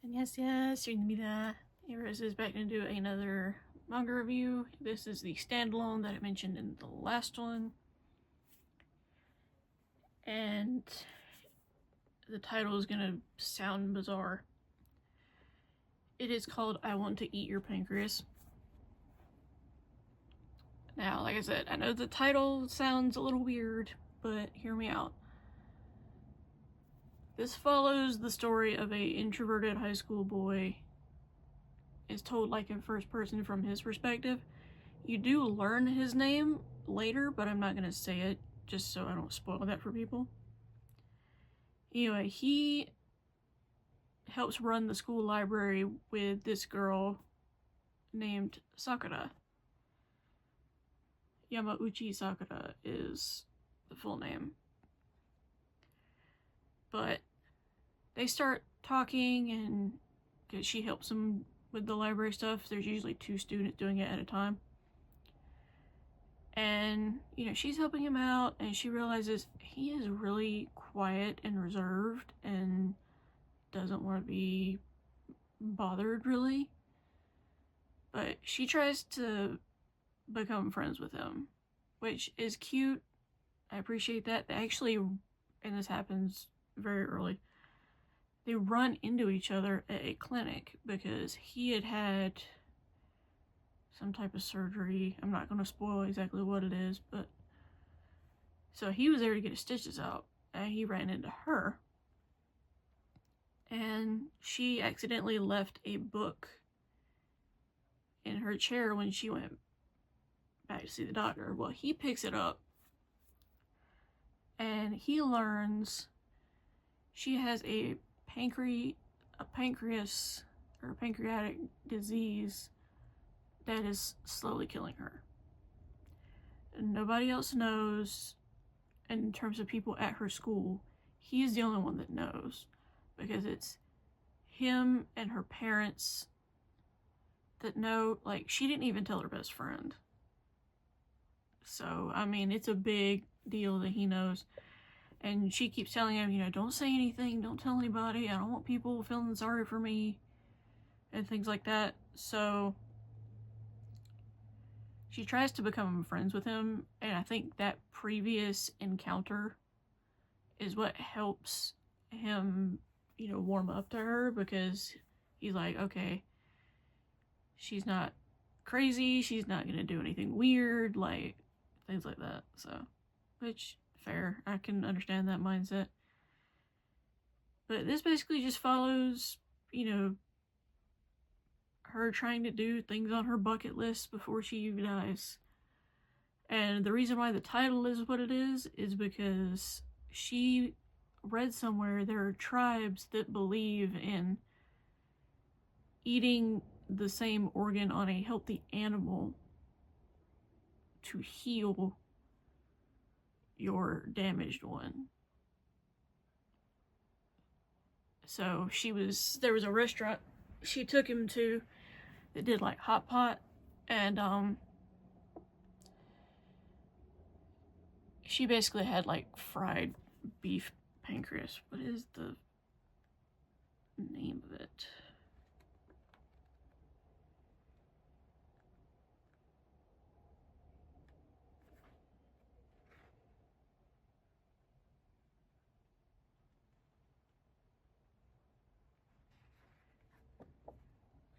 And yes, Sumino. Heroes is back to do another manga review. This is the standalone that I mentioned in the last one. And the title is gonna sound bizarre. It is called I Want to Eat Your Pancreas. Now, like I said, I know the title sounds a little weird, but hear me out. This follows the story of a introverted high school boy. Is told like in first person from his perspective. You do learn his name later, but I'm not gonna say it just so I don't spoil that for people. Anyway, he helps run the school library with this girl named Sakura. Yamauchi Sakura is the full name. But they start talking, and because she helps him with the library stuff, there's usually 2 students doing it at a time. And, she's helping him out, and she realizes he is really quiet and reserved and doesn't want to be bothered, really. But she tries to become friends with him, which is cute. I appreciate that. They actually, and this happens very early, they run into each other at a clinic because he had some type of surgery. I'm not going to spoil exactly what it is, but so he was there to get his stitches out, and he ran into her, and she accidentally left a book in her chair when she went back to see the doctor. Well, he picks it up, and he learns she has a pancreas or pancreatic disease that is slowly killing her. And nobody else knows. In terms of people at her school, he is the only one that knows, because it's him and her parents that know. Like, she didn't even tell her best friend. So, I mean, it's a big deal that he knows. And she keeps telling him, don't say anything, don't tell anybody, I don't want people feeling sorry for me, and things like that. So she tries to become friends with him, and I think that previous encounter is what helps him, warm up to her, because he's like, okay, she's not crazy, she's not gonna do anything weird, like, things like that. So, which, fair, I can understand that mindset. But this basically just follows, her trying to do things on her bucket list before she dies. And the reason why the title is what it is because she read somewhere there are tribes that believe in eating the same organ on a healthy animal to heal your damaged one. So there was a restaurant she took him to that did like hot pot, and she basically had like fried beef pancreas. What is the name of it?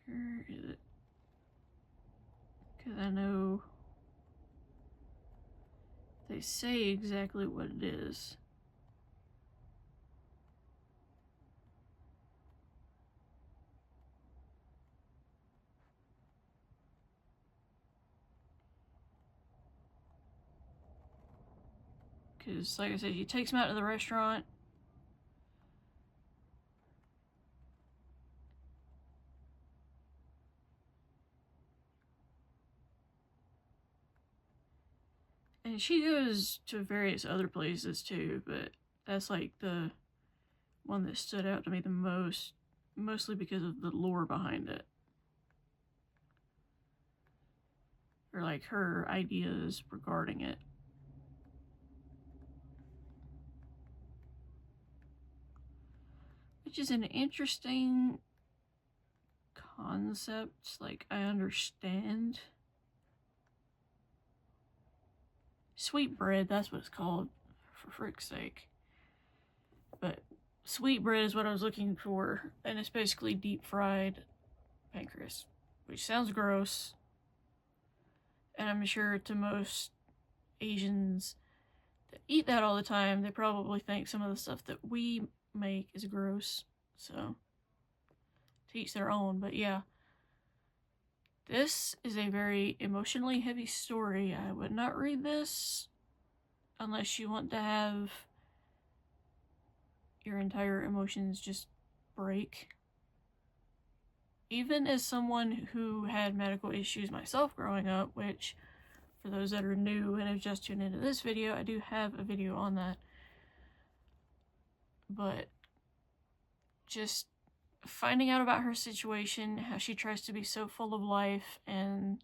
Where is it? Because I know they say exactly what it is. Because, like I said, she takes him out to the restaurant. And she goes to various other places too, but that's like the one that stood out to me the most, mostly because of the lore behind it. Or like her ideas regarding it. Which is an interesting concept. Like, I understand. Sweet bread, that's what it's called, for frick's sake. But sweet bread is what I was looking for, and it's basically deep fried pancreas, which sounds gross. And I'm sure to most Asians that eat that all the time, they probably think some of the stuff that we make is gross. So, to each their own. But yeah, this is a very emotionally heavy story. I would not read this unless you want to have your entire emotions just break. Even as someone who had medical issues myself growing up, which, for those that are new and have just tuned into this video, I do have a video on that. But just finding out about her situation, how she tries to be so full of life and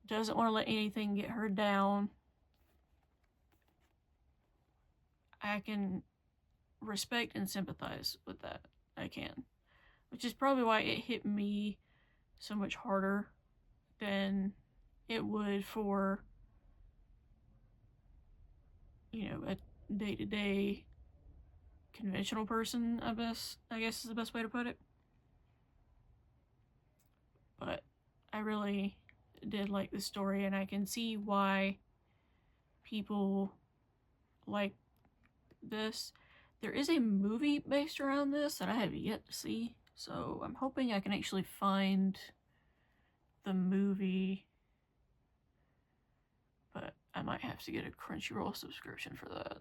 doesn't want to let anything get her down, I can respect and sympathize with that. I can. Which is probably why it hit me so much harder than it would for, you know, a day-to-day conventional person, I guess is the best way to put it. But I really did like this story, and I can see why people like this. There is a movie based around this that I have yet to see, so I'm hoping I can actually find the movie, but I might have to get a Crunchyroll subscription for that,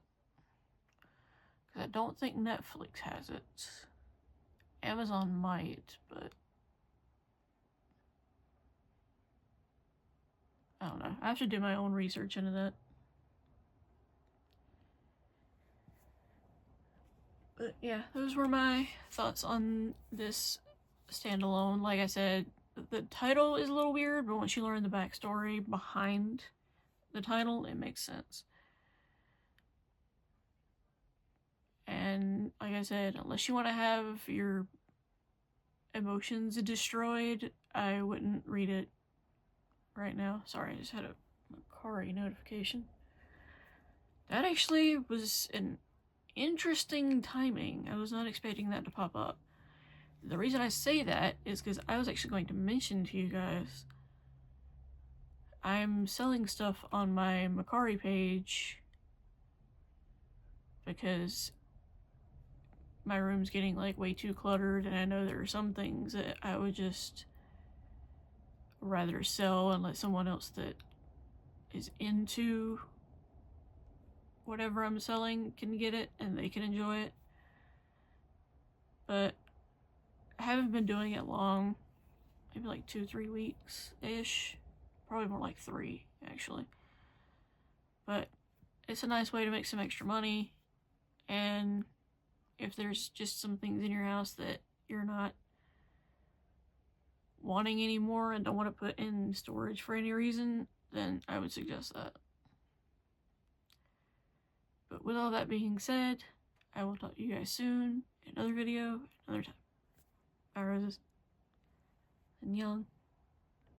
because I don't think Netflix has it. Amazon might, but I don't know. I have to do my own research into that. But yeah, those were my thoughts on this standalone. Like I said, the title is a little weird, but once you learn the backstory behind the title, it makes sense. And like I said, unless you want to have your emotions destroyed, I wouldn't read it right now. Sorry, I just had a Macari notification. That actually was an interesting timing. I was not expecting that to pop up. The reason I say that is because I was actually going to mention to you guys, I'm selling stuff on my Macari page because my room's getting like way too cluttered, and I know there are some things that I would just rather sell and let someone else that is into whatever I'm selling can get it and they can enjoy it. But I haven't been doing it long, maybe like 2-3 weeks ish, probably more like 3 actually. But it's a nice way to make some extra money, and if there's just some things in your house that you're not wanting anymore and don't want to put in storage for any reason, then I would suggest that. But with all that being said, I will talk to you guys soon in another video, another time. Bye, roses. And young.